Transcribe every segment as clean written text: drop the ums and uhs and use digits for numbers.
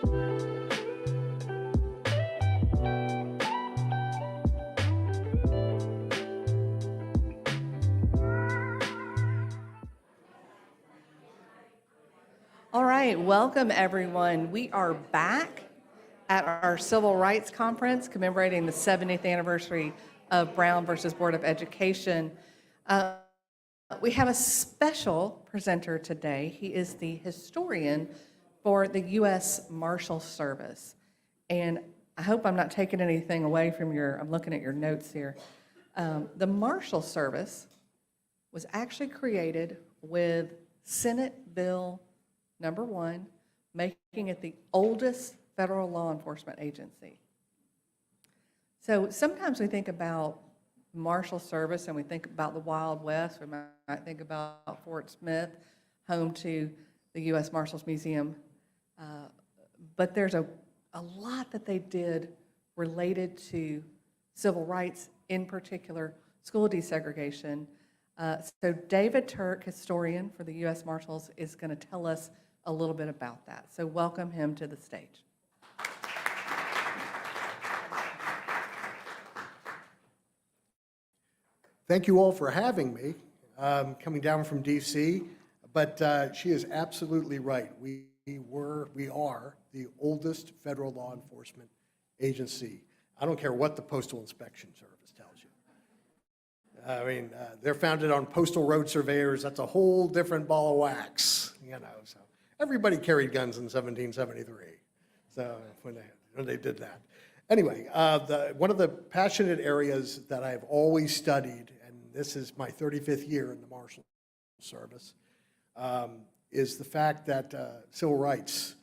All right, welcome everyone. We are back at our Civil Rights Conference commemorating the 70th anniversary of Brown versus Board of Education. We have a special presenter today. He is the historian for the U.S. Marshals Service. And I hope I'm not taking anything away from I'm looking at your notes here. The Marshals Service was actually created with Senate Bill Number 1, making it the oldest federal law enforcement agency. So sometimes we think about Marshal Service and we think about the Wild West. We might think about Fort Smith, home to the U.S. Marshals Museum. But there's a lot that they did related to civil rights, in particular school desegregation. So David Turk, historian for the U.S. Marshals, is going to tell us a little bit about that. So welcome him to the stage. Thank you all for having me. Coming down from DC, but she is absolutely right. We are the oldest federal law enforcement agency. I don't care what the Postal Inspection Service tells you. I mean, they're founded on postal road surveyors. That's a whole different ball of wax, you know. So everybody carried guns in 1773. So when they did that. Anyway, one of the passionate areas that I've always studied, and this is my 35th year in the Marshal Service, is the fact that civil rights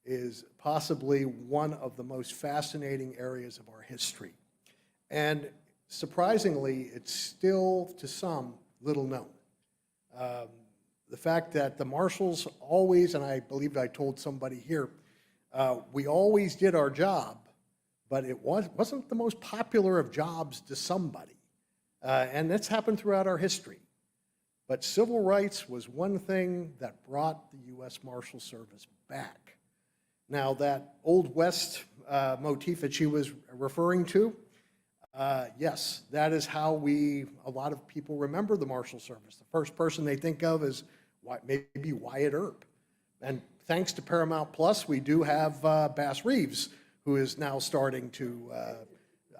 is possibly one of the most fascinating areas of our history. And surprisingly, it's still, to some, little known. The fact that the Marshals always, and I believe I told somebody here, we always did our job, but it wasn't the most popular of jobs to somebody. And that's happened throughout our history. But civil rights was one thing that brought the U.S. Marshal Service back. Now, that Old West motif that she was referring to, yes, that is how a lot of people remember the Marshal Service. The first person they think of is maybe Wyatt Earp. And thanks to Paramount Plus, we do have Bass Reeves, who is now starting to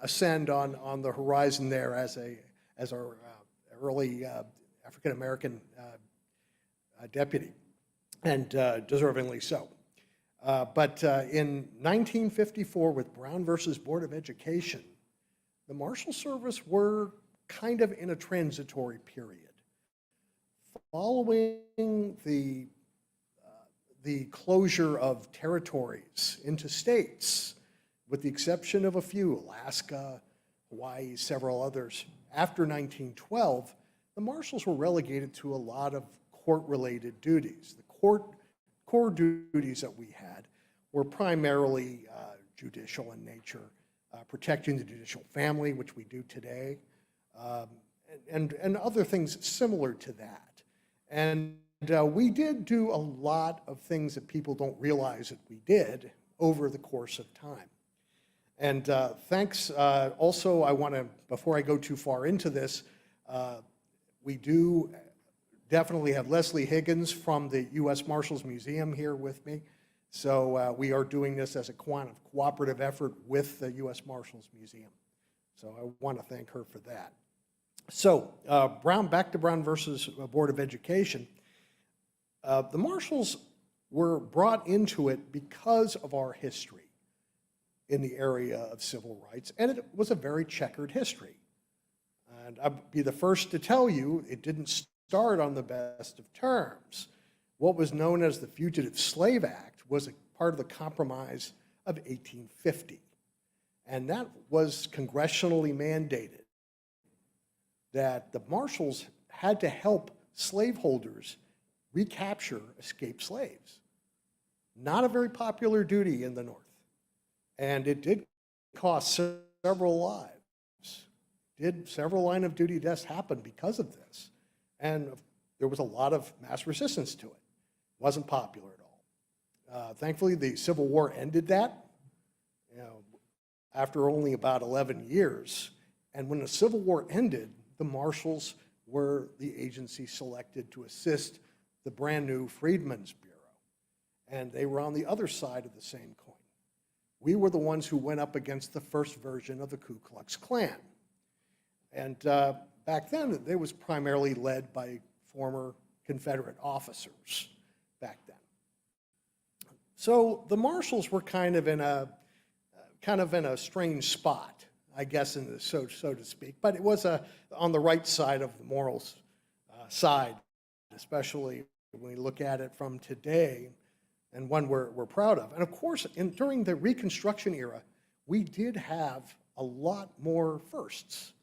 ascend on the horizon there as our early African-American deputy, and deservingly so. But in 1954, with Brown versus Board of Education, the Marshal Service were kind of in a transitory period. Following the closure of territories into states, with the exception of a few, Alaska, Hawaii, several others, after 1912, the Marshals were relegated to a lot of court-related duties. The core duties that we had were primarily judicial in nature, protecting the judicial family, which we do today, and other things similar to that. And we did do a lot of things that people don't realize that we did over the course of time. And thanks, also I want to, before I go too far into this, we do definitely have Leslie Higgins from the U.S. Marshals Museum here with me. So we are doing this as a cooperative effort with the U.S. Marshals Museum. So I want to thank her for that. So back to Brown versus Board of Education. The Marshals were brought into it because of our history in the area of civil rights, and it was a very checkered history. And I'd be the first to tell you it didn't start on the best of terms. What was known as the Fugitive Slave Act was a part of the Compromise of 1850. And that was congressionally mandated that the Marshals had to help slaveholders recapture escaped slaves. Not a very popular duty in the North. And it did cost several lives. Several line of duty deaths happen because of this. And there was a lot of mass resistance to it. Wasn't popular at Thankfully, the Civil War ended that, after only about 11 years. And when the Civil War ended, the Marshals were the agency selected to assist the brand new Freedmen's Bureau. And they were on the other side of the same coin. We were the ones who went up against the first version of the Ku Klux Klan. And back then, it was primarily led by former Confederate officers back then. So the Marshals were kind of in a strange spot, I guess, so to speak. But it was on the right side of the morals side, especially when we look at it from today, and one we're proud of. And of course, during the Reconstruction era, we did have a lot more firsts.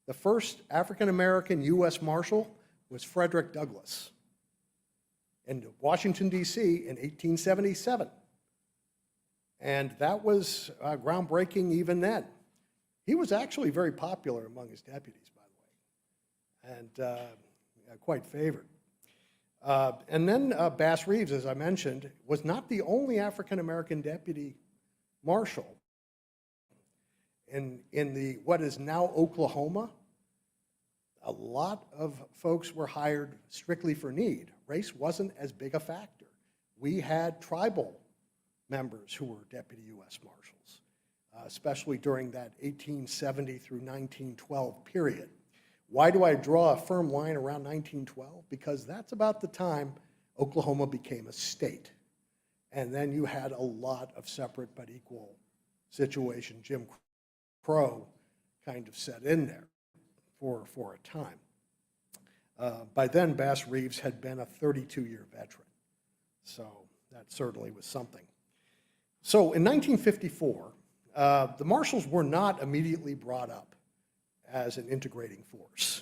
The first African-American U.S. Marshal was Frederick Douglass in Washington, D.C. in 1877. And that was groundbreaking even then. He was actually very popular among his deputies, by the way, and quite favored. And then Bass Reeves, as I mentioned, was not the only African-American deputy marshal. In what is now Oklahoma, a lot of folks were hired strictly for need. Race wasn't as big a factor. We had tribal members who were deputy U.S. Marshals, especially during that 1870 through 1912 period. Why do I draw a firm line around 1912? Because that's about the time Oklahoma became a state. And then you had a lot of separate but equal situation. Jim Crow kind of set in there for a time. By then, Bass Reeves had been a 32-year veteran. So that certainly was something. So in 1954, the Marshals were not immediately brought up as an integrating force.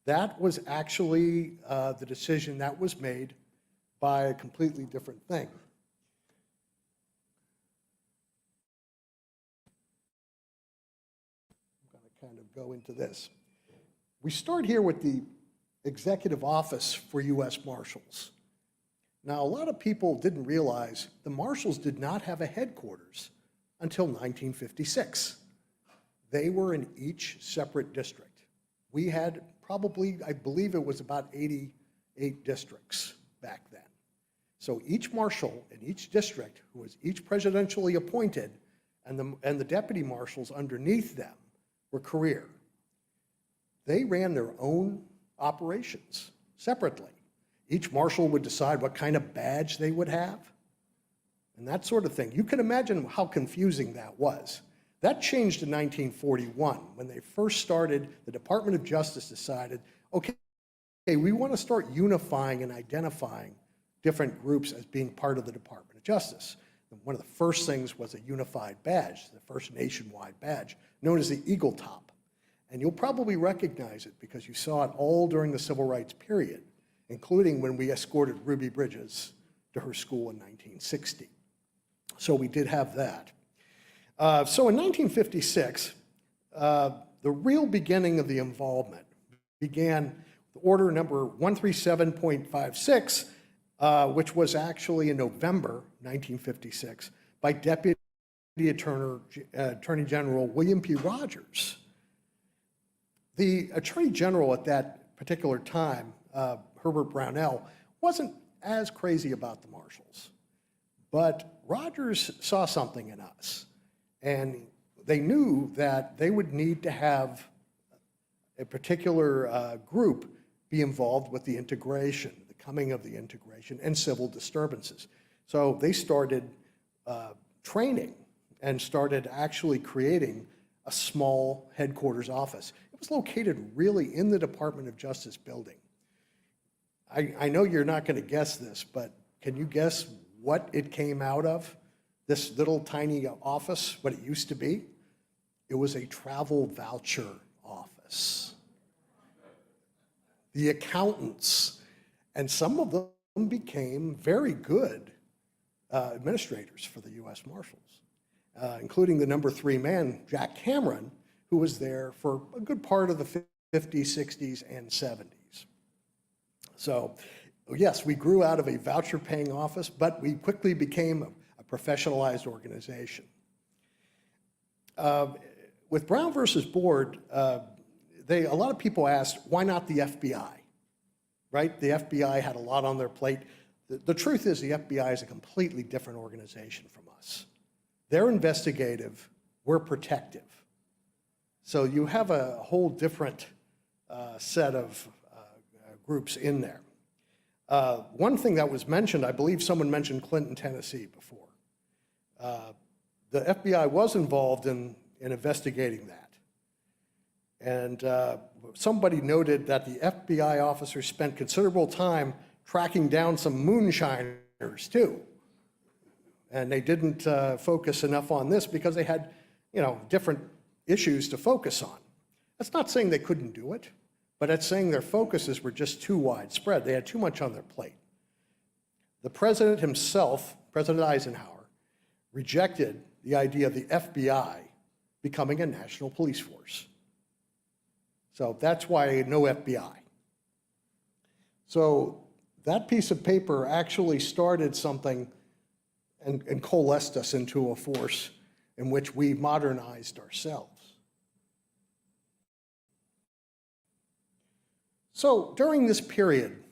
That was actually the decision that was made by a completely different thing. I'm going to kind of go into this. We start here with the Executive Office for U.S. Marshals. Now, a lot of people didn't realize the Marshals did not have a headquarters until 1956. They were in each separate district. We had probably, I believe it was about 88 districts back then. So each marshal in each district, who was each presidentially appointed, and the deputy marshals underneath them were career. They ran their own operations separately. Each marshal would decide what kind of badge they would have, and that sort of thing. You can imagine how confusing that was. That changed in 1941 when they first started. The Department of Justice decided, okay, we want to start unifying and identifying different groups as being part of the Department of Justice. And one of the first things was a unified badge, the first nationwide badge, known as the Eagle Top. And you'll probably recognize it because you saw it all during the Civil Rights period, including when we escorted Ruby Bridges to her school in 1960. So we did have that. So in 1956, the real beginning of the involvement began with order number 137.56, which was actually in November 1956 by Deputy Attorney General William P. Rogers. The Attorney General at that particular time, Herbert Brownell, wasn't as crazy about the Marshals, but Rogers saw something in us, and they knew that they would need to have a particular group be involved with the integration, the coming of the integration, and civil disturbances. So they started training and started actually creating a small headquarters office. It was located really in the Department of Justice building. I know you're not going to guess this, but can you guess what it came out of, this little tiny office, what it used to be? It was a travel voucher office. The accountants, and some of them became very good administrators for the U.S. Marshals, including the number 3 man, Jack Cameron, who was there for a good part of the 50s, 60s, and 70s. So Yes, we grew out of a voucher-paying office, but we quickly became a professionalized organization. With Brown versus Board, a lot of people asked, why not the FBI? Right? The FBI had a lot on their plate. The truth is the FBI is a completely different organization from us. They're investigative, we're protective. So you have a whole different set of groups in there. One thing that was mentioned, I believe someone mentioned Clinton, Tennessee before. The FBI was involved in investigating that. And somebody noted that the FBI officers spent considerable time tracking down some moonshiners too. And they didn't focus enough on this because they had, different issues to focus on. That's not saying they couldn't do it, but it's saying their focuses were just too widespread. They had too much on their plate. The president himself, President Eisenhower, rejected the idea of the FBI becoming a national police force. So that's why no FBI. So that piece of paper actually started something and coalesced us into a force in which we modernized ourselves. So during this period,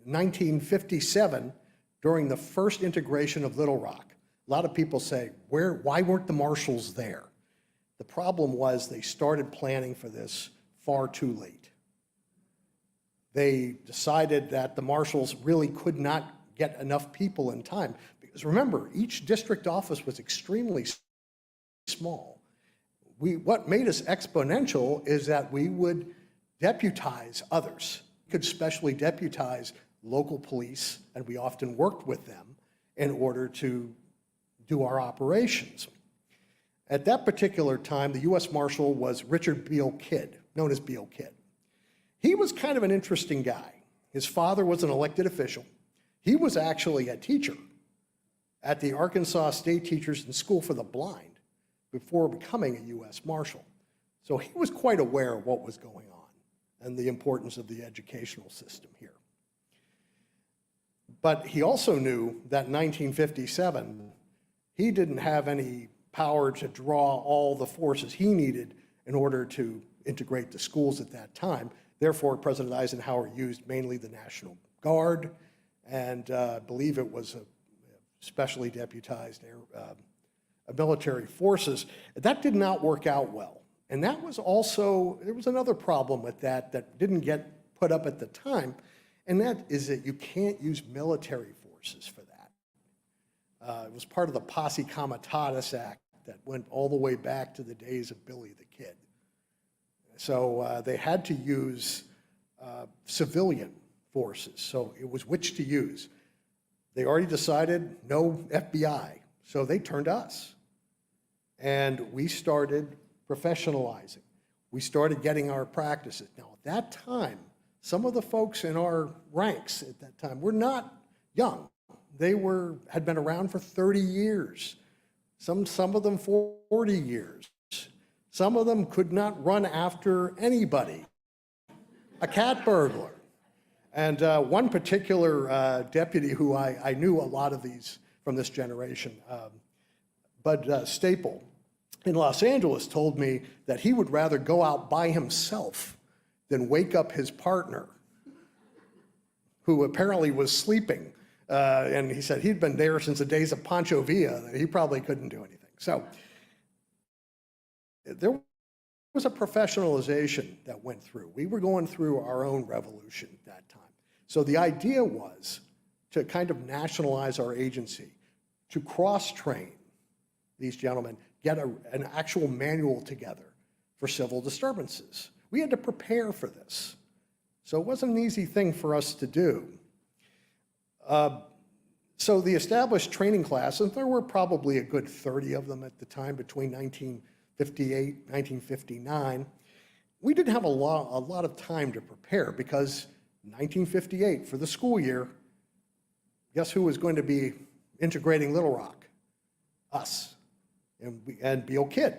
1957, during the first integration of Little Rock, a lot of people say, why weren't the Marshals there? The problem was they started planning for this far too late. They decided that the Marshals really could not get enough people in time. Because remember, each district office was extremely small. What made us exponential is that we would deputize others. We could specially deputize local police, and we often worked with them in order to do our operations. At that particular time, the U.S. Marshal was Richard Beale Kidd, known as Beale Kidd. He was kind of an interesting guy. His father was an elected official. He was actually a teacher at the Arkansas State Teachers and School for the Blind before becoming a U.S. Marshal. So he was quite aware of what was going on and the importance of the educational system here. But he also knew that in 1957, he didn't have any power to draw all the forces he needed in order to integrate the schools at that time. Therefore, President Eisenhower used mainly the National Guard, and I believe it was a specially deputized military forces. That did not work out well. And that was also, there was another problem with that didn't get put up at the time, and that is that you can't use military forces for that. It was part of the Posse Comitatus Act that went all the way back to the days of Billy the Kid. So they had to use civilian forces. So it was which to use. They already decided no FBI, so they turned to us. And we started professionalizing. We started getting our practices. Now, at that time, some of the folks in our ranks at that time were not young. They had been around for 30 years, some of them 40 years. Some of them could not run after anybody, a cat burglar. And one particular deputy who I knew a lot of these from this generation, Bud Staple, in Los Angeles told me that he would rather go out by himself than wake up his partner, who apparently was sleeping. And he said he'd been there since the days of Pancho Villa, that he probably couldn't do anything. So there was a professionalization that went through. We were going through our own revolution at that time. So the idea was to kind of nationalize our agency, to cross-train these gentlemen, get an actual manual together for civil disturbances. We had to prepare for this. So it wasn't an easy thing for us to do. So the established training classes, there were probably a good 30 of them at the time between 1958, 1959. We didn't have a lot of time to prepare because 1958, for the school year, guess who was going to be integrating Little Rock? Us. And Beale Kidd.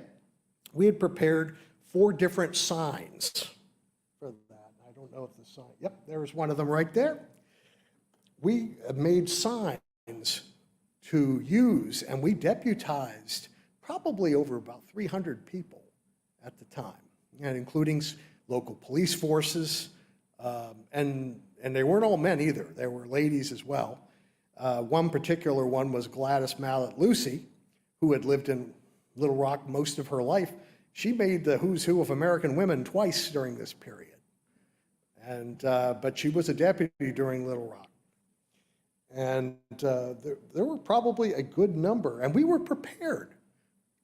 We had prepared 4 different signs for that. I don't know if the sign, yep, there's one of them right there. we made signs to use, and we deputized probably over about 300 people at the time, and including local police forces, and they weren't all men either. There were ladies as well. One particular one was Gladys Mallet Lucy, who had lived in Little Rock most of her life. She made the who's who of American women twice during this period. But she was a deputy during Little Rock. And there were probably a good number, and we were prepared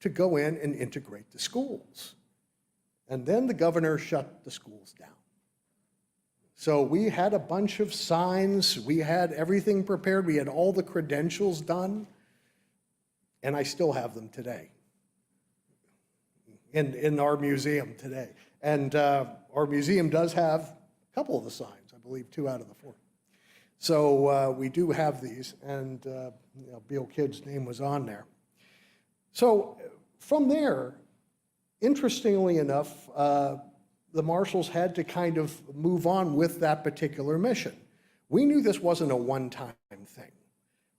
to go in and integrate the schools. And then the governor shut the schools down. So we had a bunch of signs, we had everything prepared, we had all the credentials done, and I still have them today in our museum today. And our museum does have a couple of the signs, I believe 2 out of the 4. So we do have these, and Beale Kidd's name was on there. So from there, interestingly enough, the Marshals had to kind of move on with that particular mission. We knew this wasn't a one-time thing.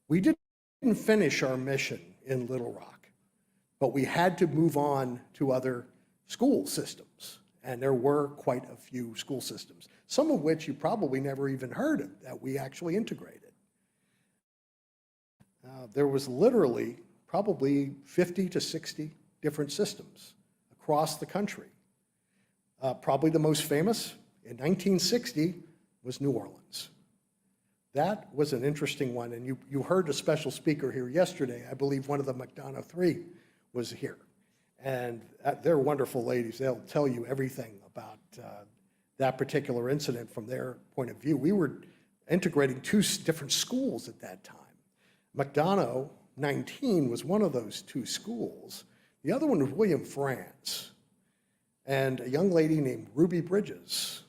We didn't finish our mission in Little Rock, but we had to move on to other school systems, and there were quite a few school systems, some of which you probably never even heard of that we actually integrated. There was literally probably 50 to 60 different systems across the country. Probably the most famous in 1960 was New Orleans. That was an interesting one, and you heard a special speaker here yesterday. I believe one of the McDonough Three was here, and they're wonderful ladies. They'll tell you everything about that particular incident from their point of view. We were integrating 2 different schools at that time. McDonough 19 was one of those 2 schools. The other one was William France. And a young lady named Ruby Bridges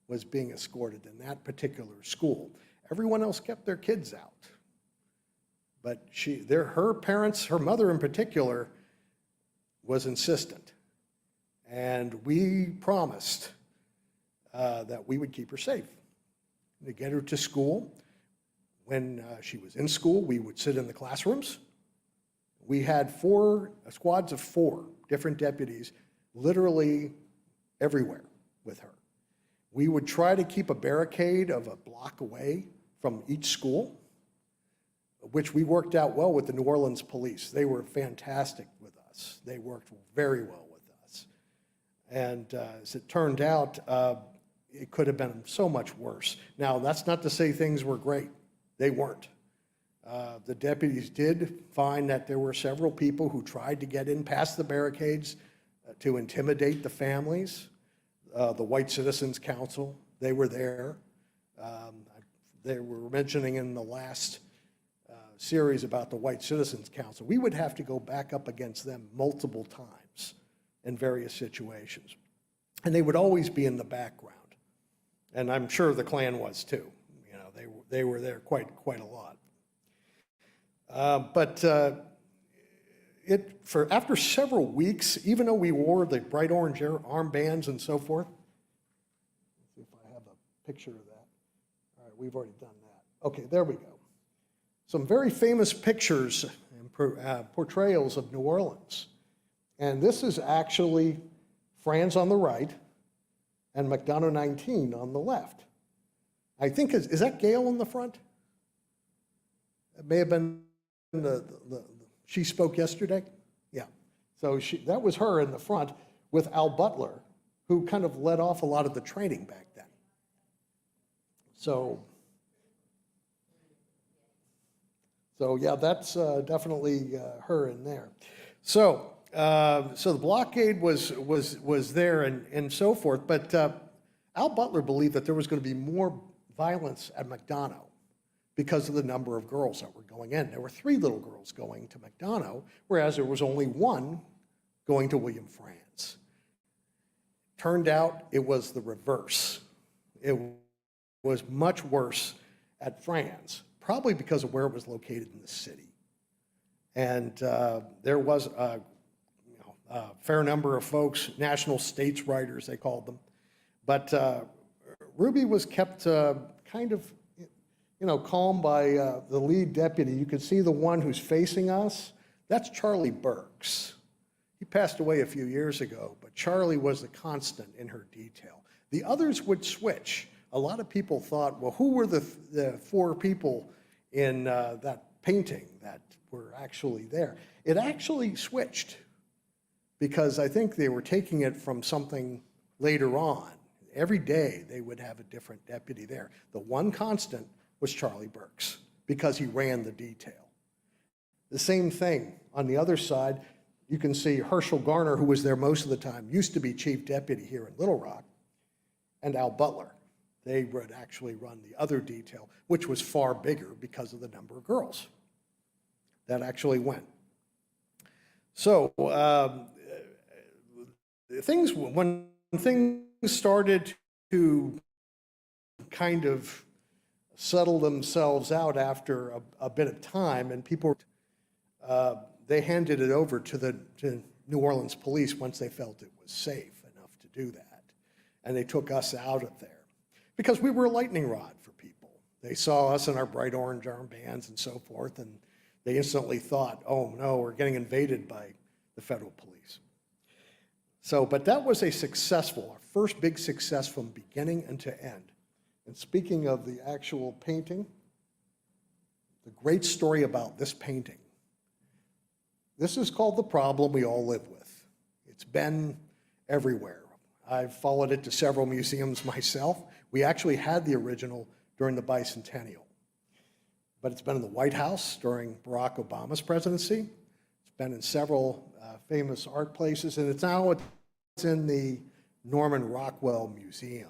was being escorted in that particular school. Everyone else kept their kids out. But her parents, her mother in particular, was insistent. And we promised that we would keep her safe, to get her to school. When she was in school, we would sit in the classrooms. We had 4 squads of 4 different deputies literally everywhere with her. We would try to keep a barricade of a block away from each school, which we worked out well with the New Orleans police. They were fantastic with us. They worked very well with us. And as it turned out, it could have been so much worse. Now, that's not to say things were great. They weren't. The deputies did find that there were several people who tried to get in past the barricades to intimidate the families. The White Citizens Council, they were there. They were mentioning in the last series about the White Citizens Council. We would have to go back up against them multiple times in various situations. And they would always be in the background. And I'm sure the Klan was too. You know, they were there quite a lot. After several weeks, even though we wore the bright orange armbands and so forth, let's see if I have a picture of that. All right, we've already done that. Okay, there we go. Some very famous pictures and portrayals of New Orleans. And this is actually Franz on the right and McDonough 19 on the left. I think, is that Gail in the front? It may have been she spoke yesterday? Yeah. So that was her in the front with Al Butler, who kind of led off a lot of the training back then. So yeah, that's definitely her in there. So the blockade was there and so forth, but Al Butler believed that there was going to be more violence at McDonough because of the number of girls that were going in. There were 3 little girls going to McDonough, whereas there was only 1 going to William France. Turned out it was the reverse. It was much worse at France, probably because of where it was located in the city. And there was a fair number of folks, national states writers, they called them. But Ruby was kept kind of, calmed by the lead deputy. You can see the one who's facing us. That's Charlie Burks. He passed away a few years ago, but Charlie was the constant in her detail. The others would switch. A lot of people thought, well, who were the four people in that painting that were actually there? It actually switched because I think they were taking it from something later on. Every day they would have a different deputy there. The one constant was Charlie Burks because he ran the detail. The same thing on the other side, you can see Herschel Garner, who was there most of the time, used to be chief deputy here in Little Rock, and Al Butler. They would actually run the other detail, which was far bigger because of the number of girls that actually went. So when things started to kind of settle themselves out after a bit of time, and people, they handed it over to New Orleans police once they felt it was safe enough to do that. And they took us out of there because we were a lightning rod for people. They saw us in our bright orange armbands and so forth, and they instantly thought, oh no, we're getting invaded by the federal police. So, but that was a successful, our first big success from beginning and to end. And speaking of the actual painting, the great story about this painting. This is called The Problem We All Live With. It's been everywhere. I've followed it to several museums myself. We actually had the original during the bicentennial. But it's been in the White House during Barack Obama's presidency. It's been in several famous art places, and it's in the Norman Rockwell Museum.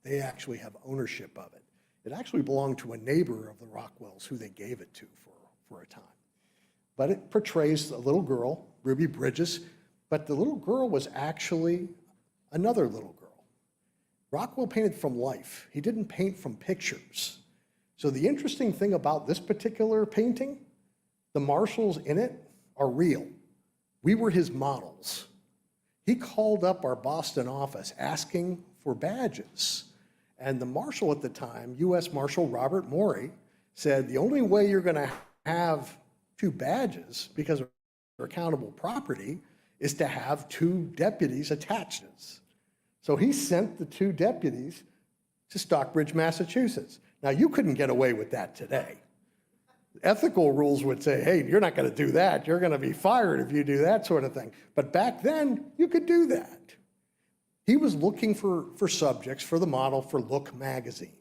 They actually have ownership of it. It actually belonged to a neighbor of the Rockwells who they gave it to for a time. But it portrays a little girl, Ruby Bridges, but the little girl was actually another little girl. Rockwell painted from life. He didn't paint from pictures. So the interesting thing about this particular painting, the Marshals in it are real. We were his models. He called up our Boston office asking for badges. And the marshal at the time, U.S. Marshal Robert Morey, said the only way you're going to have two badges because of accountable property is to have two deputies attached. So he sent the two deputies to Stockbridge, Massachusetts. Now, you couldn't get away with that today. Ethical rules would say, hey, you're not going to do that. You're going to be fired if you do that sort of thing. But back then, you could do that. He was looking for subjects for the model for Look magazine,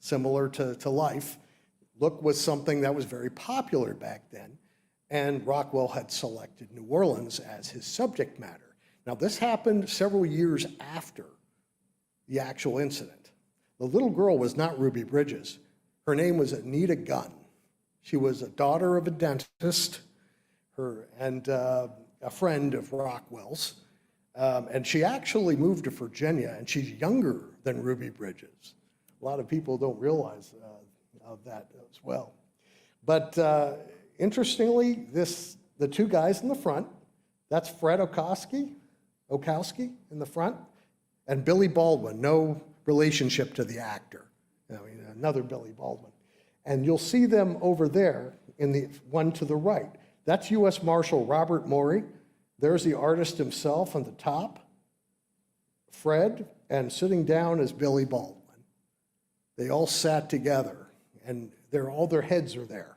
similar to Life. Look was something that was very popular back then, and Rockwell had selected New Orleans as his subject matter. Now, this happened several years after the actual incident. The little girl was not Ruby Bridges. Her name was Anita Gunn. She was a daughter of a dentist, and a friend of Rockwell's. And she actually moved to Virginia, and she's younger than Ruby Bridges. A lot of people don't realize of that as well. But interestingly, the two guys in the front, that's Fred Okowski in the front, and Billy Baldwin, no relationship to the actor. I mean, another Billy Baldwin. And you'll see them over there in the one to the right. That's U.S. Marshal Robert Morey. There's the artist himself on the top, Fred, and sitting down is Billy Baldwin. They all sat together, and all their heads are there.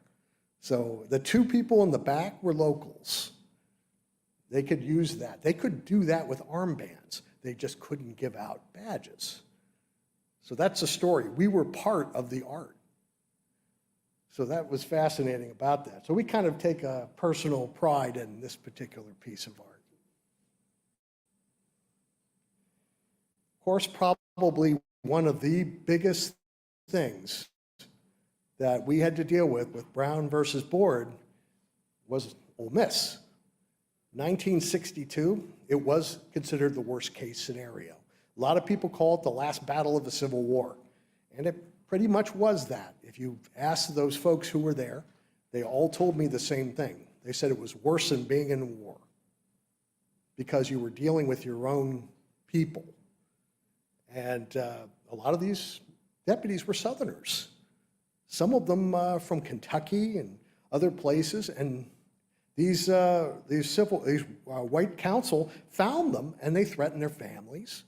So the two people in the back were locals. They could use that. They could do that with armbands. They just couldn't give out badges. So that's the story. We were part of the art. So that was fascinating about that. So we kind of take a personal pride in this particular piece of art. Of course, probably one of the biggest things that we had to deal with Brown versus Board was Ole Miss. 1962, it was considered the worst case scenario. A lot of people call it the last battle of the Civil War, and it pretty much was that. If you asked those folks who were there, they all told me the same thing. They said it was worse than being in war because you were dealing with your own people. And a lot of these deputies were Southerners. some of them from Kentucky and other places, and these white council found them, and they threatened their families.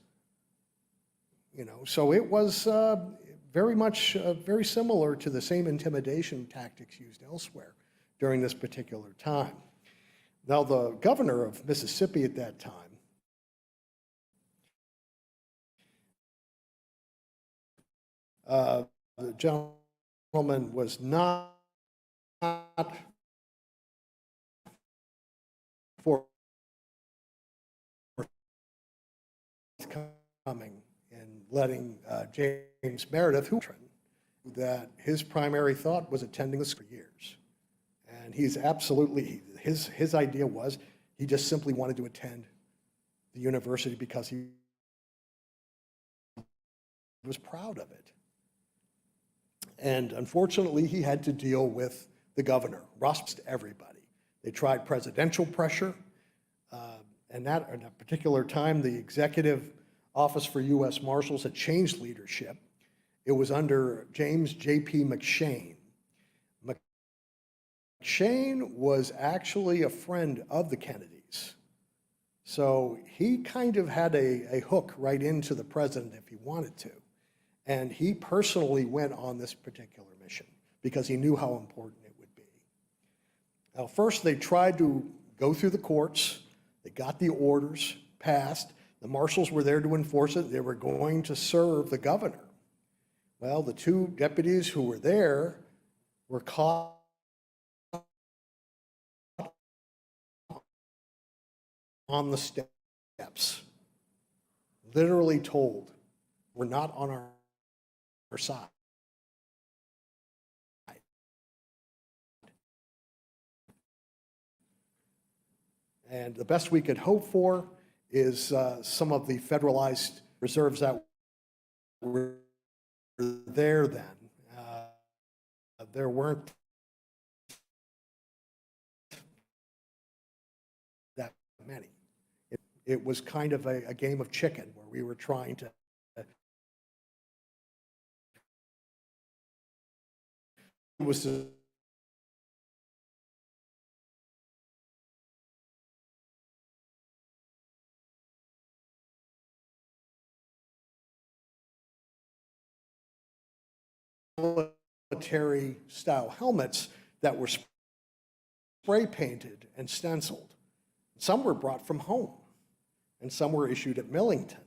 So it was very much very similar to the same intimidation tactics used elsewhere during this particular time. Now, the governor of Mississippi at that time, the gentleman was not forthcoming in letting James Meredith, that his primary thought was attending the school for years. And he's absolutely, his idea was he just simply wanted to attend the university because he was proud of it. And unfortunately, he had to deal with the governor, Ross, to everybody. They tried presidential pressure, and that at a particular time, the executive office for U.S. Marshals had changed leadership. It was under James J.P. McShane. McShane was actually a friend of the Kennedys. So he kind of had a hook right into the president if he wanted to. And he personally went on this particular mission because he knew how important it would be. Now, first they tried to go through the courts. They got the orders passed. The marshals were there to enforce it. They were going to serve the governor. Well, the two deputies who were there were caught on the steps, literally told, "We're not on our side." And the best we could hope for is some of the federalized reserves that were there then. There weren't that many. It was kind of a game of chicken where we were trying to was the military style helmets that were spray painted and stenciled. Some were brought from home and some were issued at Millington.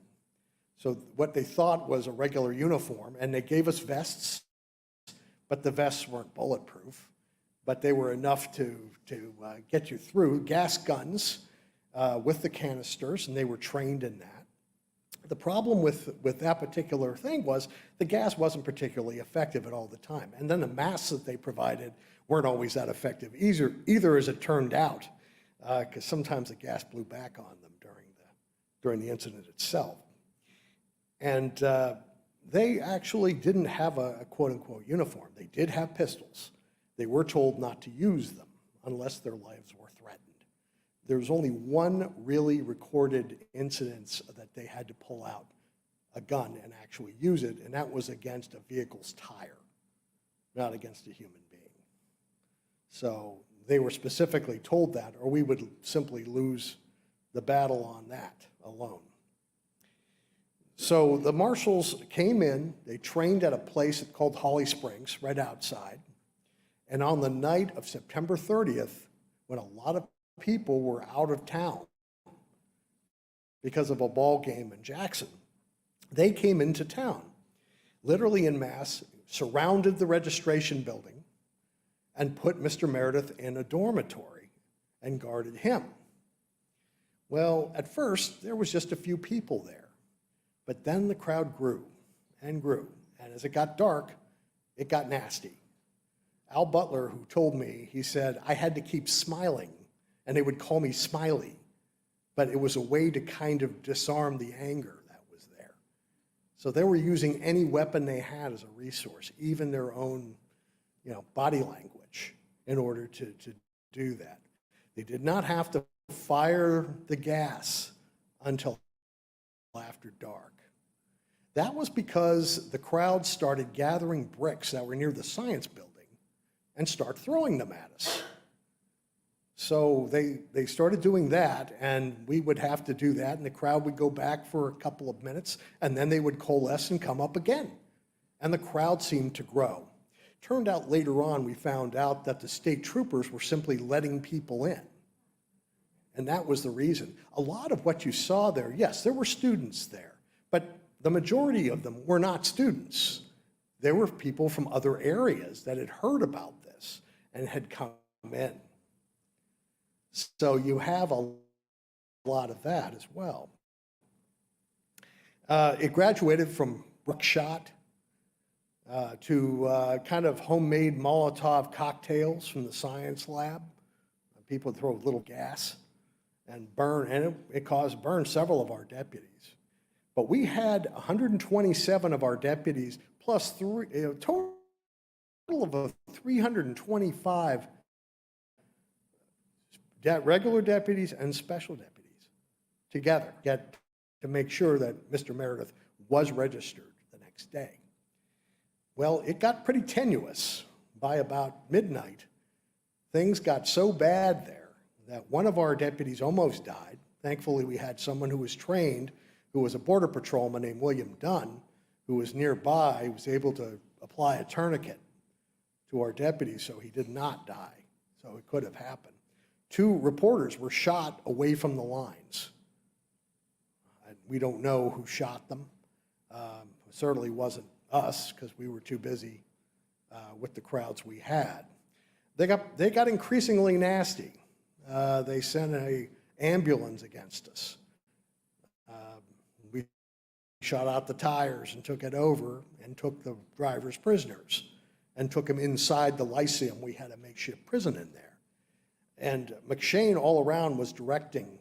So what they thought was a regular uniform, and they gave us vests, but the vests weren't bulletproof, but they were enough to get you through. Gas guns with the canisters, and they were trained in that. The problem with that particular thing was the gas wasn't particularly effective at all the time. And then the masks that they provided weren't always that effective either as it turned out, because sometimes the gas blew back on them during the incident itself. And they actually didn't have a quote-unquote uniform. They did have pistols. They were told not to use them unless their lives were threatened. There was only one really recorded incident that they had to pull out a gun and actually use it, and that was against a vehicle's tire, not against a human being. So they were specifically told that, or we would simply lose the battle on that alone. So the marshals came in, they trained at a place called Holly Springs, right outside, and on the night of September 30th, when a lot of people were out of town because of a ball game in Jackson, they came into town, literally en masse, surrounded the registration building, and put Mr. Meredith in a dormitory and guarded him. Well, at first, there was just a few people there, but then the crowd grew and grew, and as it got dark, it got nasty. Al Butler, who told me, he said, I had to keep smiling, and they would call me Smiley, but it was a way to kind of disarm the anger that was there. So they were using any weapon they had as a resource, even their own, body language, in order to do that. They did not have to fire the gas until after dark. That was because the crowd started gathering bricks that were near the science building and start throwing them at us. So they started doing that, and we would have to do that, and the crowd would go back for a couple of minutes, and then they would coalesce and come up again. And the crowd seemed to grow. Turned out later on, we found out that the state troopers were simply letting people in. And that was the reason. A lot of what you saw there, yes, there were students there, but the majority of them were not students. There were people from other areas that had heard about this and had come in. So you have a lot of that as well. It graduated from buckshot to kind of homemade Molotov cocktails from the science lab. People would throw a little gas and burn, and it caused burn several of our deputies. But we had 127 of our deputies plus a total of 325 regular deputies and special deputies together to make sure that Mr. Meredith was registered the next day. Well, it got pretty tenuous. By about midnight, things got so bad there that one of our deputies almost died. Thankfully, we had someone who was trained, who was a border patrolman named William Dunn, who was nearby, who was able to apply a tourniquet to our deputy so he did not die. So it could have happened. 2 reporters were shot away from the lines. We don't know who shot them. It certainly wasn't us, because we were too busy with the crowds we had. They got increasingly nasty. They sent an ambulance against us. We shot out the tires and took it over and took the drivers prisoners and took them inside the Lyceum. We had a makeshift prison in there. And McShane all around was directing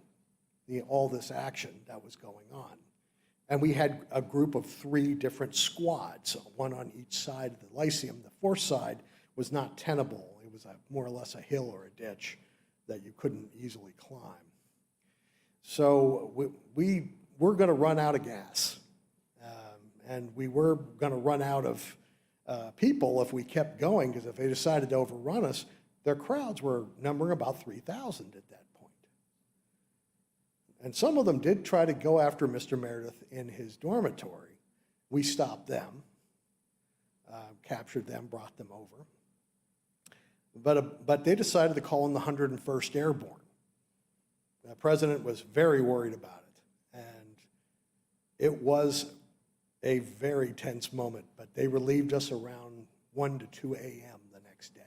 all this action that was going on. And we had a group of 3 different squads, one on each side of the Lyceum. The 4th side was not tenable. It was more or less a hill or a ditch that you couldn't easily climb. So we were going to run out of gas. And we were going to run out of people if we kept going, because if they decided to overrun us, their crowds were numbering about 3,000 at that point. And some of them did try to go after Mr. Meredith in his dormitory. We stopped them, captured them, brought them over. But they decided to call in the 101st Airborne. The president was very worried about it. And it was a very tense moment, but they relieved us around 1 to 2 a.m. the next day.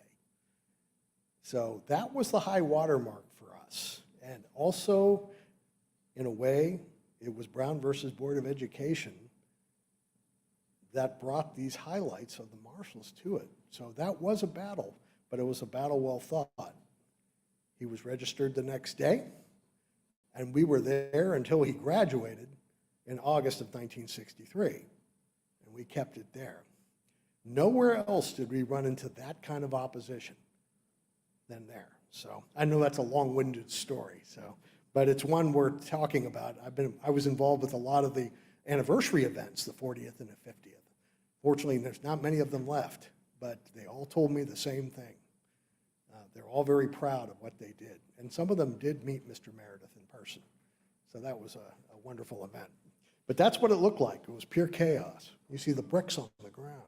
So that was the high water mark for us. And also, in a way, it was Brown versus Board of Education that brought these highlights of the Marshals to it. So that was a battle, but it was a battle well fought. He was registered the next day, and we were there until he graduated in August of 1963, and we kept it there. Nowhere else did we run into that kind of opposition than there. So I know that's a long-winded story, but it's one worth talking about. I was involved with a lot of the anniversary events, the 40th and the 50th. Fortunately, there's not many of them left, but they all told me the same thing. They're all very proud of what they did. And some of them did meet Mr. Meredith in person. So that was a wonderful event. But that's what it looked like. It was pure chaos. You see the bricks on the ground.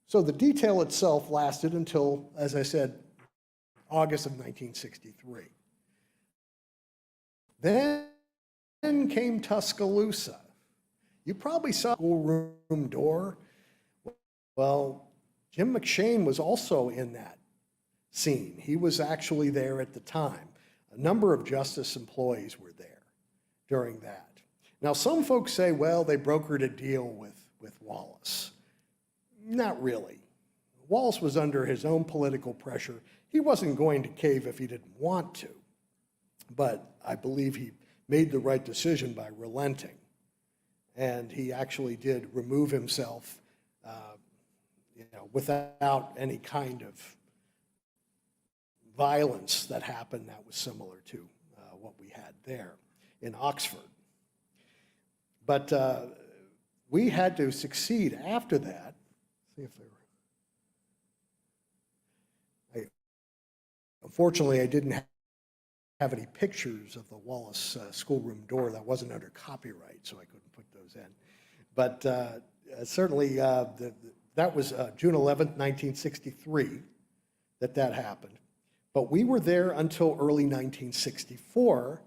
So the detail itself lasted until, as I said, August of 1963. Then came Tuscaloosa. You probably saw the schoolroom door. Well, Jim McShane was also in that scene. He was actually there at the time. A number of justice employees were there during that. Now, some folks say, well, they brokered a deal with Wallace. Not really. Wallace was under his own political pressure. He wasn't going to cave if he didn't want to. But I believe he made the right decision by relenting. And he actually did remove himself without any kind of violence that happened that was similar to what we had there in Oxford. But we had to succeed after that. See if they were. Unfortunately, I didn't have any pictures of the Wallace schoolroom door. That wasn't under copyright, so I couldn't put those in. But certainly, that was June 11th, 1963, that happened. But we were there until early 1964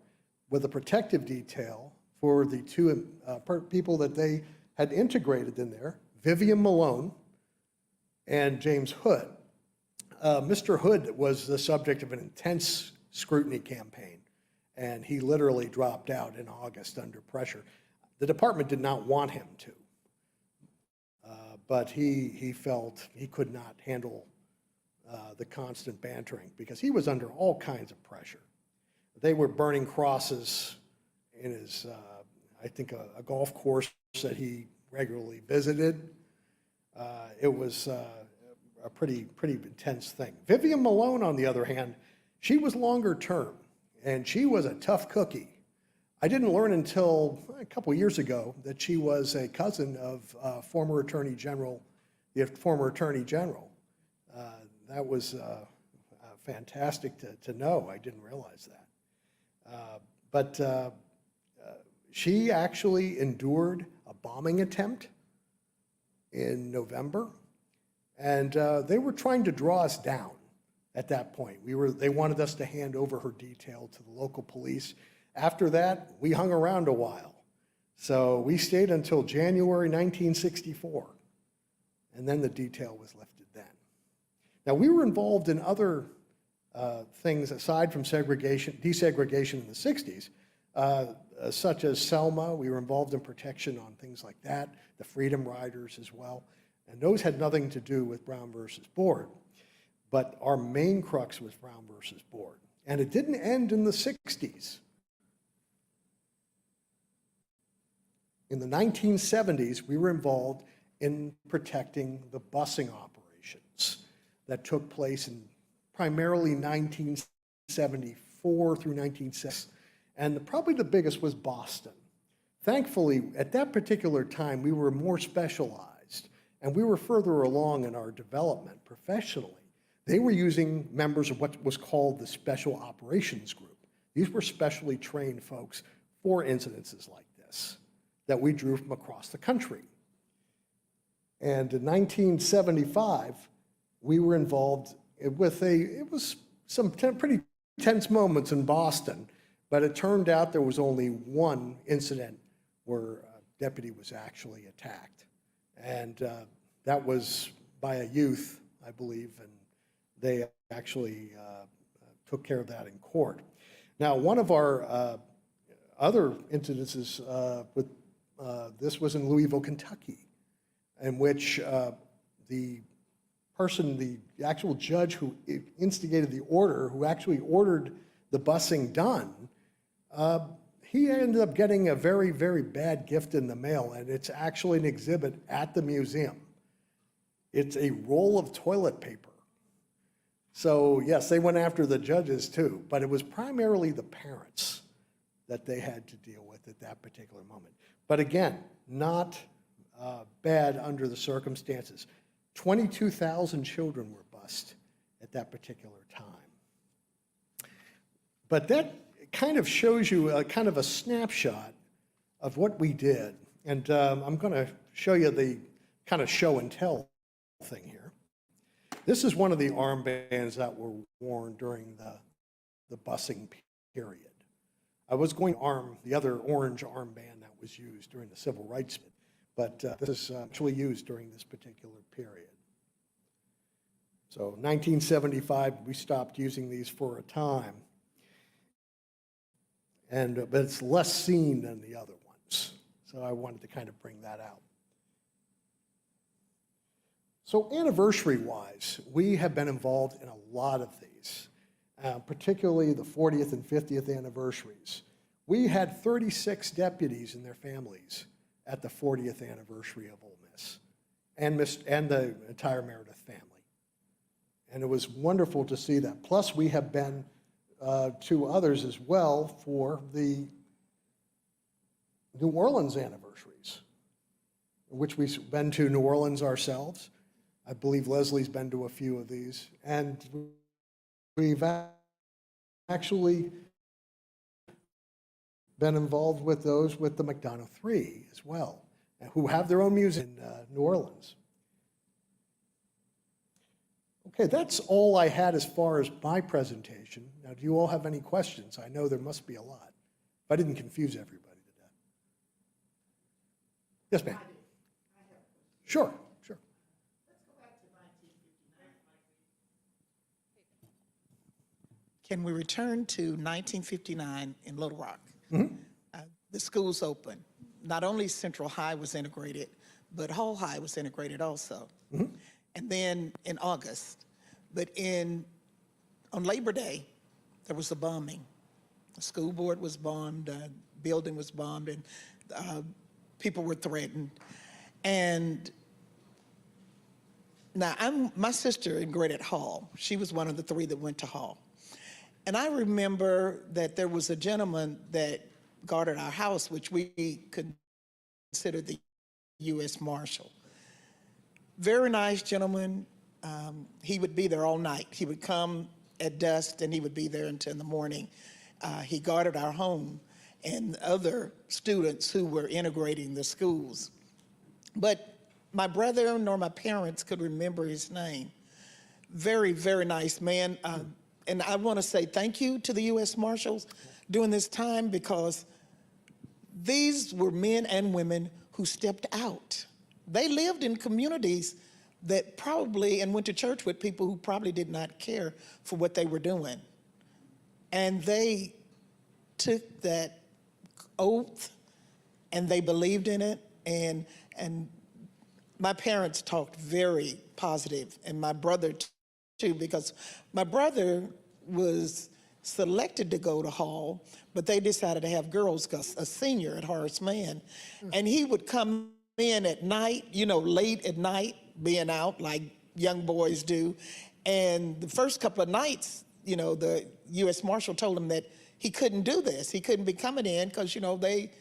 with a protective detail for the two people that they had integrated in there, Vivian Malone and James Hood. Mr. Hood was the subject of an intense scrutiny campaign, and he literally dropped out in August under pressure. The department did not want him to, but he felt he could not handle the constant bantering because he was under all kinds of pressure. They were burning crosses in his, I think, a golf course that he regularly visited. It was a pretty intense thing. Vivian Malone, on the other hand, she was longer term, and she was a tough cookie. I didn't learn until a couple years ago that she was a cousin of former Attorney General, the former Attorney General. That was fantastic to know. I didn't realize that. But she actually endured a bombing attempt in November, and they were trying to draw us down at that point. They wanted us to hand over her detail to the local police. After that, we hung around a while. So we stayed until January 1964, and then the detail was lifted then. Now, we were involved in other things aside from desegregation in the 60s, such as Selma. We were involved in protection on things like that, the Freedom Riders as well, and those had nothing to do with Brown versus Board. But our main crux was Brown versus Board, and it didn't end in the 60s. In the 1970s, we were involved in protecting the busing operations that took place in primarily 1974 through 1976, and probably the biggest was Boston. Thankfully, at that particular time, we were more specialized, and we were further along in our development professionally. They were using members of what was called the Special Operations Group. These were specially trained folks for incidences like this that we drew from across the country. And in 1975, we were involved with it was some pretty tense moments in Boston, but it turned out there was only one incident where a deputy was actually attacked. And that was by a youth, I believe, and they actually took care of that in court. Now, one of our other incidences with this was in Louisville, Kentucky, in which the actual judge who instigated the order, who actually ordered the busing done, he ended up getting a very, very bad gift in the mail, and it's actually an exhibit at the museum. It's a roll of toilet paper. So yes, they went after the judges too, but it was primarily the parents that they had to deal with at that particular moment. But again, not bad under the circumstances. 22,000 children were bused at that particular time. But that kind of shows you a kind of a snapshot of what we did. And I'm going to show you the kind of show and tell thing here. This is one of the armbands that were worn during the busing period. I was going to arm the other orange armband that was used during the civil rights movement, but this is actually used during this particular period. So 1975, we stopped using these for a time, but it's less seen than the other ones. So I wanted to kind of bring that out. So anniversary-wise, we have been involved in a lot of these, particularly the 40th and 50th anniversaries. We had 36 deputies and their families at the 40th anniversary of Ole Miss, and the entire Meredith family. And it was wonderful to see that. Plus, we have been to others as well for the New Orleans anniversaries, which we've been to New Orleans ourselves. I believe Leslie's been to a few of these. And we've actually been involved with those with the McDonough Three as well, who have their own music in New Orleans. Okay, that's all I had as far as my presentation. Now, do you all have any questions? I know there must be a lot. If I didn't confuse everybody to death. Yes, ma'am. Sure, sure. Can we return to 1959 in Little Rock? The schools opened. Not only Central High was integrated, but Hall High was integrated also. And then in August, but on Labor Day, there was a bombing. The school board was bombed, building was bombed, and people were threatened. And now my sister graded Hall. She was one of the three that went to Hall. And I remember that there was a gentleman that guarded our house, which we considered the U.S. Marshal. Very nice gentleman. He would be there all night. He would come at dusk and he would be there until in the morning. He guarded our home and other students who were integrating the schools. But my brother nor my parents could remember his name. Very, very nice man. And I want to say thank you to the U.S. Marshals during this time, because these were men and women who stepped out. They lived in communities that probably, and went to church with people who probably did not care for what they were doing. And they took that oath and they believed in it. And my parents talked very positive, and my brother too, because my brother was selected to go to Hall, but they decided to have girls, because a senior at Horace Mann, and he would come in at night, late at night, being out like young boys do. And the first couple of nights, the U.S. Marshal told him that he couldn't do this. He couldn't be coming in because, they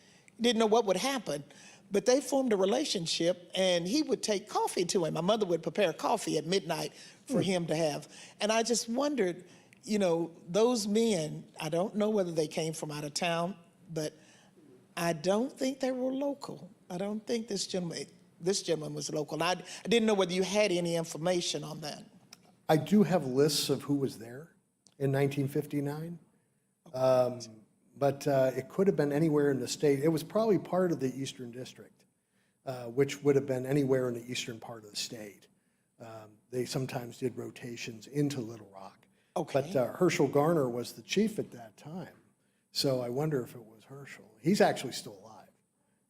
didn't know what would happen. But they formed a relationship, and he would take coffee to him. My mother would prepare coffee at midnight for him to have. And I just wondered, those men, I don't know whether they came from out of town, but I don't think they were local. I don't think this gentleman was local. I didn't know whether you had any information on that. I do have lists of who was there in 1959, but it could have been anywhere in the state. It was probably part of the Eastern District, which would have been anywhere in the eastern part of the state. They sometimes did rotations into Little Rock. Okay. But Herschel Garner was the chief at that time, so I wonder if it was Herschel. He's actually still alive.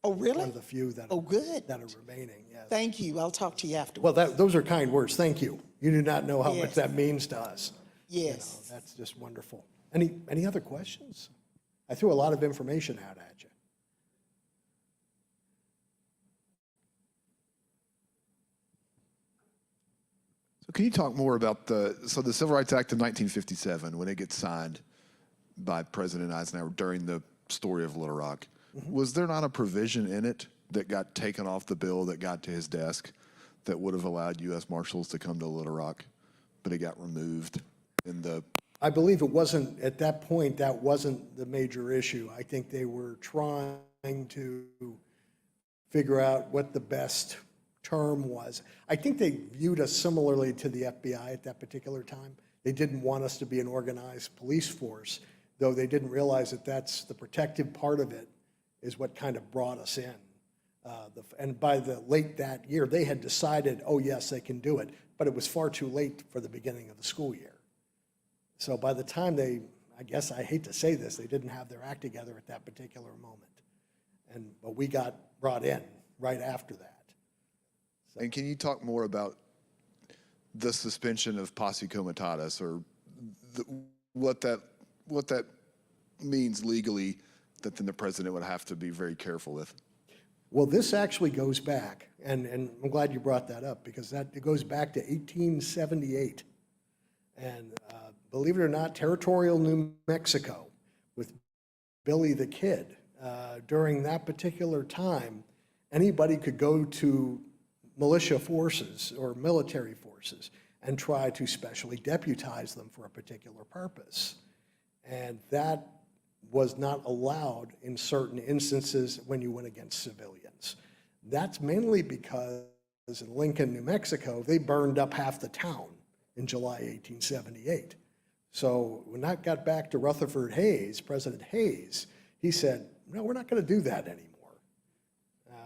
Oh, really? One of the few that, good. that are remaining, yes. Thank you. I'll talk to you afterwards. Well, those are kind words. Thank you. You do not know how much Yes. that means to us. Yes. That's just wonderful. Any other questions? I threw a lot of information out at you. So can you talk more about the Civil Rights Act of 1957, when it gets signed by President Eisenhower during the story of Little Rock, was there not a provision in it that got taken off the bill that got to his desk that would have allowed U.S. Marshals to come to Little Rock, but it got removed in the... I believe it wasn't, at that point, that wasn't the major issue. I think they were trying to figure out what the best term was. I think they viewed us similarly to the FBI at that particular time. They didn't want us to be an organized police force, though they didn't realize that that's the protective part of it is what kind of brought us in. And by the late that year, they had decided, oh yes, they can do it, but it was far too late for the beginning of the school year. So by the time I guess I hate to say this, they didn't have their act together at that particular moment. But we got brought in right after that. And can you talk more about the suspension of posse comitatus, or what that means legally, that then the president would have to be very careful with? Well, this actually goes back, and I'm glad you brought that up, because it goes back to 1878. And believe it or not, territorial New Mexico with Billy the Kid during that particular time, anybody could go to militia forces or military forces and try to specially deputize them for a particular purpose. And that was not allowed in certain instances when you went against civilians. That's mainly because in Lincoln, New Mexico, they burned up half the town in July 1878. So when that got back to Rutherford Hayes, President Hayes, he said, no, we're not going to do that anymore.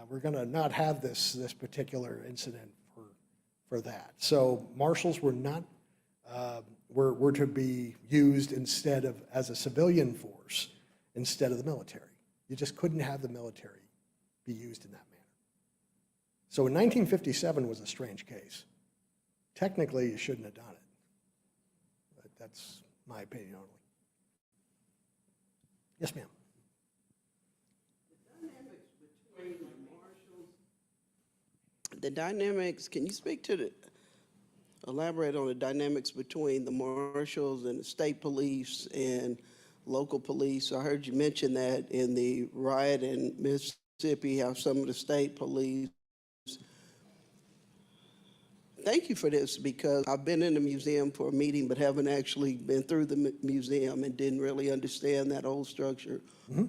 We're going to not have this particular incident for that. So marshals were not were to be used instead of as a civilian force instead of the military. You just couldn't have the military be used in that manner. So in 1957 was a strange case. Technically, you shouldn't have done it. But that's my opinion only. Yes, ma'am. The dynamics, can you speak to elaborate on the dynamics between the marshals and the state police and local police? I heard you mention that in the riot in Mississippi, how some of the state police. Thank you for this, because I've been in the museum for a meeting but haven't actually been through the museum and didn't really understand that old structure. Mm-hmm.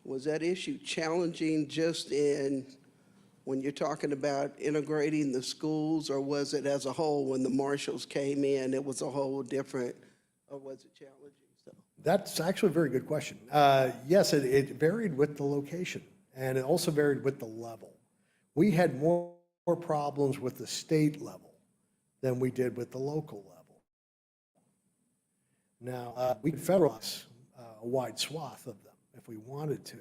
Was that issue challenging just in when you're talking about integrating the schools, or was it as a whole when the marshals came in, it was a whole different, or was it challenging? So. That's actually a very good question. Yes, it varied with the location, and it also varied with the level. We had more problems with the state level than we did with the local level. Now, we could federalize a wide swath of them if we wanted to,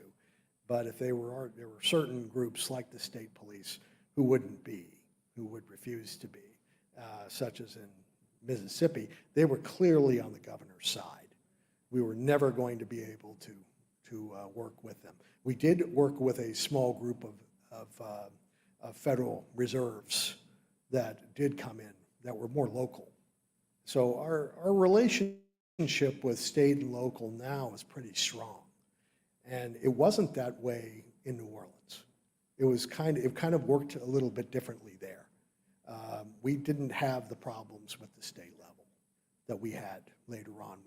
but if there were certain groups like the state police who would refuse to be, such as in Mississippi. They were clearly on the governor's side. We were never going to be able to work with them. We did work with a small group of federal reserves that did come in that were more local. So our relationship with state and local now is pretty strong. And it wasn't that way in New Orleans. It kind of worked a little bit differently there. We didn't have the problems with the state level that we had later on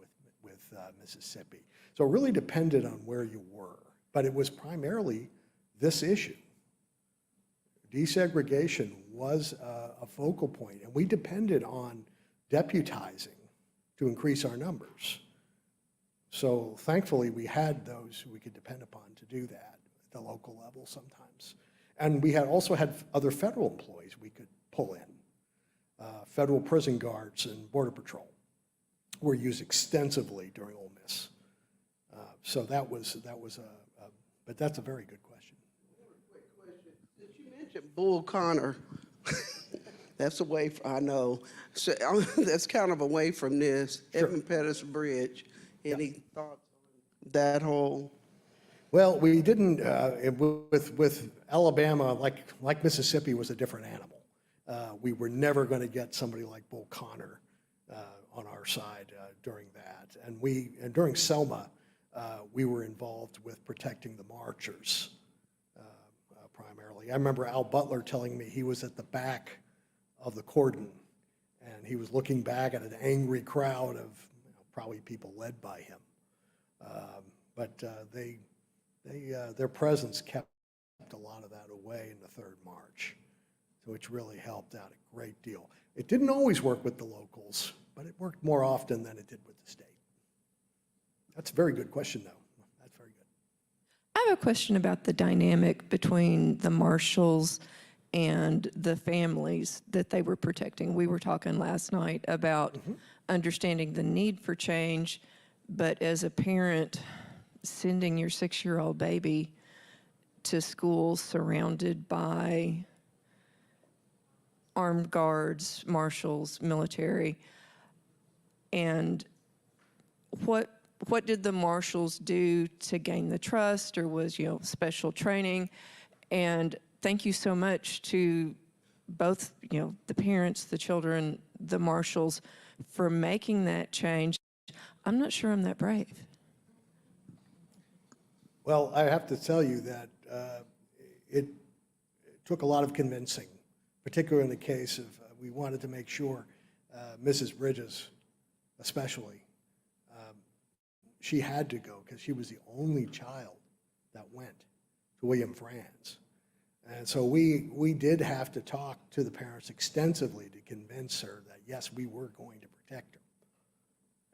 with Mississippi. So it really depended on where you were, but it was primarily this issue. Desegregation was a focal point, and we depended on deputizing to increase our numbers. So thankfully, we had those who we could depend upon to do that at the local level sometimes. And we also had other federal employees we could pull in. Federal prison guards and Border Patrol were used extensively during Ole Miss. So that was but that's a very good question. Quick question. Did you mention Bull Connor? That's away from, I know. So, that's kind of away from this. Sure. Edmund Pettus Bridge. Any thoughts on that whole? Well, we didn't, with Alabama, like Mississippi was a different animal. We were never going to get somebody like Bull Connor on our side during that. And during Selma, we were involved with protecting the marchers primarily. I remember Al Butler telling me he was at the back of the cordon, and he was looking back at an angry crowd of probably people led by him. But their presence kept a lot of that away in the Third March, so which really helped out a great deal. It didn't always work with the locals, but it worked more often than it did with the state. That's a very good question, though. That's very good. I have a question about the dynamic between the marshals and the families that they were protecting. We were talking last night about understanding the need for change, but as a parent, sending your 6-year-old baby to school surrounded by armed guards, marshals, military, and what did the marshals do to gain the trust, or was, special training? And thank you so much to both, the parents, the children, the marshals, for making that change. I'm not sure I'm that brave. Well, I have to tell you that it took a lot of convincing, particularly in the case of, we wanted to make sure Mrs. Bridges especially, she had to go because she was the only child that went to William Franz. And so we did have to talk to the parents extensively to convince her that, yes, we were going to protect her.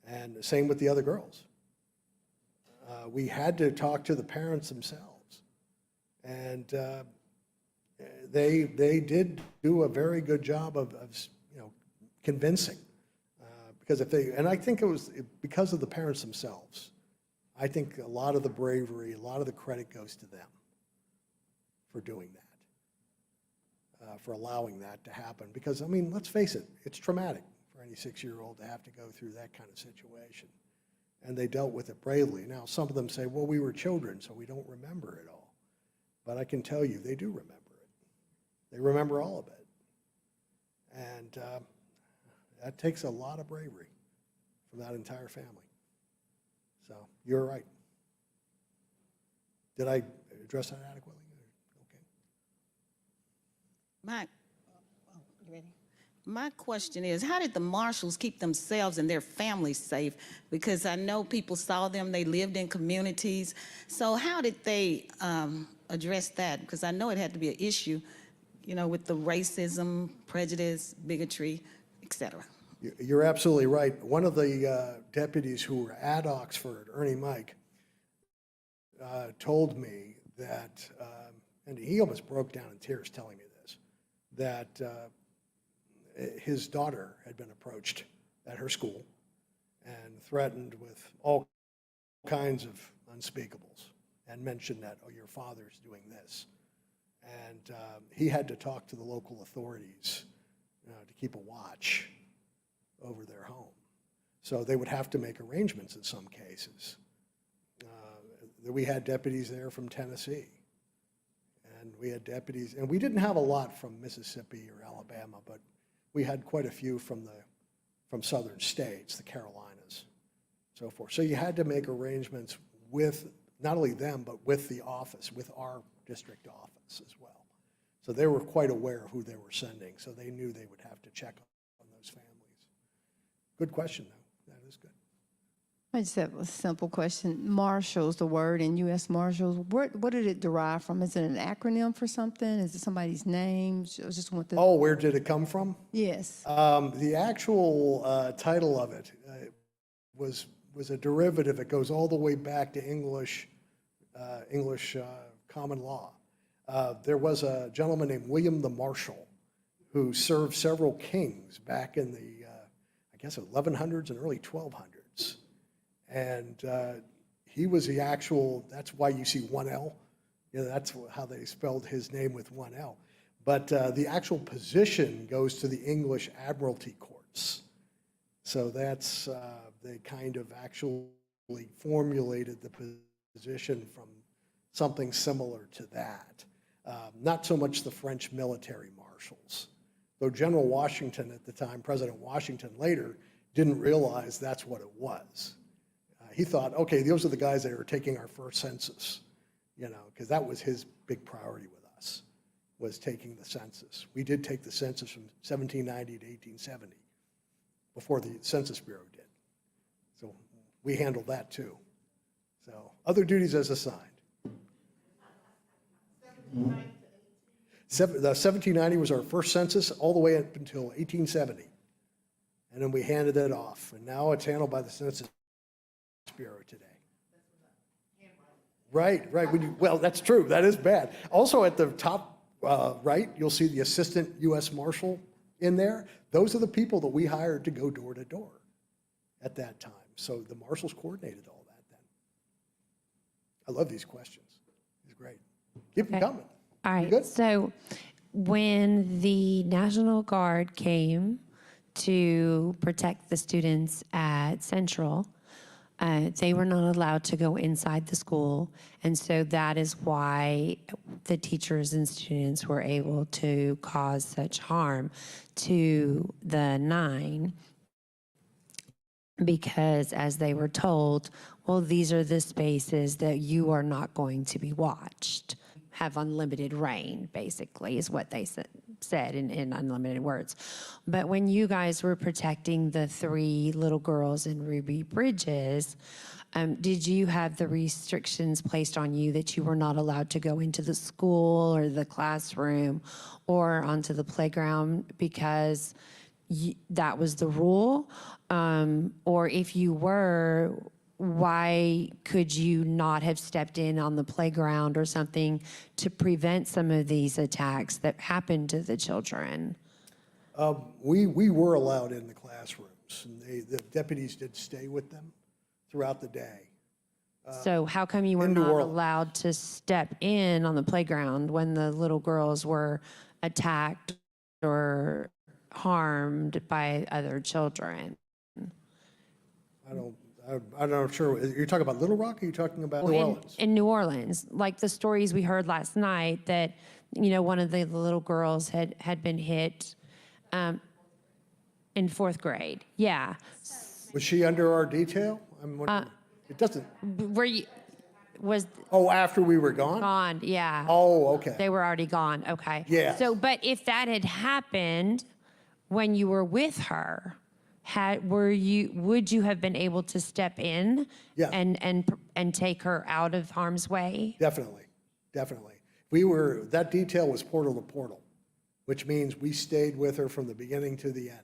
And the same with the other girls. We had to talk to the parents themselves. And they did do a very good job of convincing. Because if they, and I think it was because of the parents themselves. I think a lot of the bravery, a lot of the credit goes to them for doing that, for allowing that to happen. Because, I mean, let's face it, it's traumatic for any 6-year-old to have to go through that kind of situation. And they dealt with it bravely. Now, some of them say, well, we were children, so we don't remember it all. But I can tell you, they do remember it. They remember all of it. And that takes a lot of bravery from that entire family. So you're right. Did I address that adequately? Okay. You ready? My question is, how did the Marshals keep themselves and their families safe? Because I know people saw them, they lived in communities. So how did they address that? Because I know it had to be an issue, with the racism, prejudice, bigotry, et cetera. You're absolutely right. One of the deputies who were at Oxford, Ernie Mike, told me that, and he almost broke down in tears telling me this, that his daughter had been approached at her school and threatened with all kinds of unspeakables and mentioned that, oh, your father's doing this. And he had to talk to the local authorities to keep a watch over their home. So they would have to make arrangements in some cases. We had deputies there from Tennessee. And we had deputies, and we didn't have a lot from Mississippi or Alabama, but we had quite a few from southern states, the Carolinas, so forth. So you had to make arrangements with not only them, but with the office, with our district office as well. So they were quite aware of who they were sending, so they knew they would have to check on those families. Good question, though. That is good. I just have a simple question. Marshals, the word in U.S. Marshals, what did it derive from? Is it an acronym for something? Is it somebody's name? I just want the. Oh, where did it come from? Yes. The actual title of it was a derivative. It goes all the way back to English common law. There was a gentleman named William the Marshal who served several kings back in the, I guess, 1100s and early 1200s. And he was the actual, that's why you see one L. That's how they spelled his name with one L. But the actual position goes to the English Admiralty Courts. So that's, they kind of actually formulated the position from something similar to that. Not so much the French military marshals. Though General Washington at the time, President Washington later, didn't realize that's what it was. He thought, okay, those are the guys that are taking our first census, because that was his big priority with us, was taking the census. We did take the census from 1790 to 1870, before the Census Bureau did. So we handled that too. So other duties as assigned. The 1790 was our first census all the way up until 1870. And then we handed it off. And now it's handled by the Census Bureau today. Right. Well, that's true. That is bad. Also at the top right, you'll see the Assistant U.S. Marshal in there. Those are the people that we hired to go door to door at that time. So the marshals coordinated all that then. I love these questions. It's great. Keep them coming. All You right. good? So when the National Guard came to protect the students at Central, they were not allowed to go inside the school. And so that is why the teachers and students were able to cause such harm to the 9 because as they were told, well, these are the spaces that you are not going to be watched. Have unlimited reign, basically, is what they said in unlimited words. But when you guys were protecting the 3 little girls in Ruby Bridges, did you have the restrictions placed on you that you were not allowed to go into the school or the classroom or onto the playground because that was the rule? Or if you were, why could you not have stepped in on the playground or something to prevent some of these attacks that happened to the children? We were allowed in the classrooms, and the deputies did stay with them throughout the day. So how come you were in New not Orleans. allowed to step in on the playground when the little girls were attacked or harmed by other children? I'm not sure. You're talking about Little Rock, or are you talking about New Orleans? In New Orleans, like the stories we heard last night that, you know, one of the little girls had been hit in 4th grade. Yeah. Was she under our detail? I'm wondering. It doesn't. Were you, was Oh, after we were gone? gone, yeah. Oh, okay. They were already gone, okay. Yes. So, but if that had happened when you were with her, would you have been able to step in Yeah. and take her out of harm's way? Definitely. That detail was portal to portal, which means we stayed with her from the beginning to the end.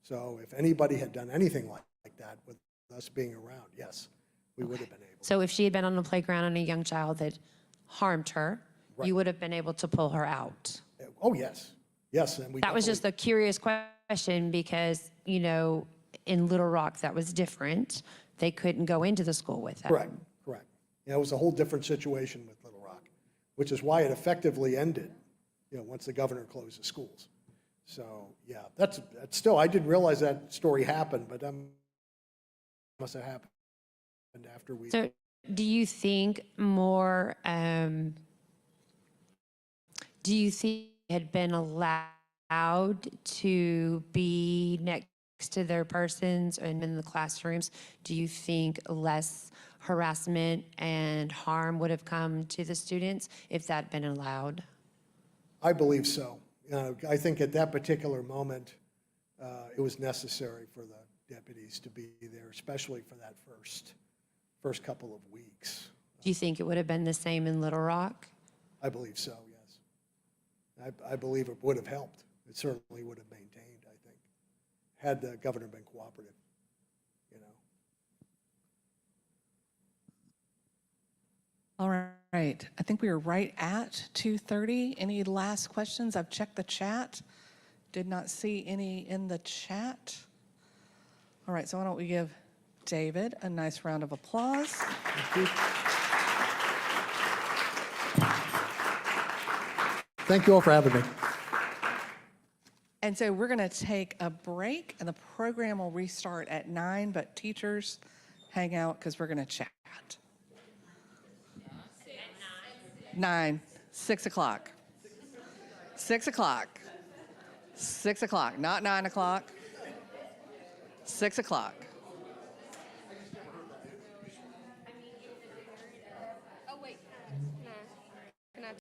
So if anybody had done anything like that with us being around, yes, we would have been able. So if she had been on the playground and a young child had harmed her, Right. you would have been able to pull her out? Oh, yes. Yes, and we. That was just a curious question because, you know, in Little Rock, that was different. They couldn't go into the school with them. Correct. Yeah, it was a whole different situation with Little Rock, which is why it effectively ended, you know, once the governor closed the schools. So, yeah, that's still, I didn't realize that story happened, but must have happened after we. So do you think more, do you think had been allowed to be next to their persons and in the classrooms, do you think less harassment and harm would have come to the students if that had been allowed? I believe so. I think at that particular moment, it was necessary for the deputies to be there, especially for that first couple of weeks. Do you think it would have been the same in Little Rock? I believe so, yes. I believe it would have helped. It certainly would have maintained, I think, had the governor been cooperative, you know. All right. I think we are right at 2:30. Any last questions? I've checked the chat. Did not see any in the chat. All right, so why don't we give David a nice round of applause. Thank you all for having me. And so we're going to take a break, and the program will restart at 9, but teachers, hang out because we're going to chat. 9, 6 o'clock. 6 o'clock. 6 o'clock, not 9 o'clock. 6 o'clock.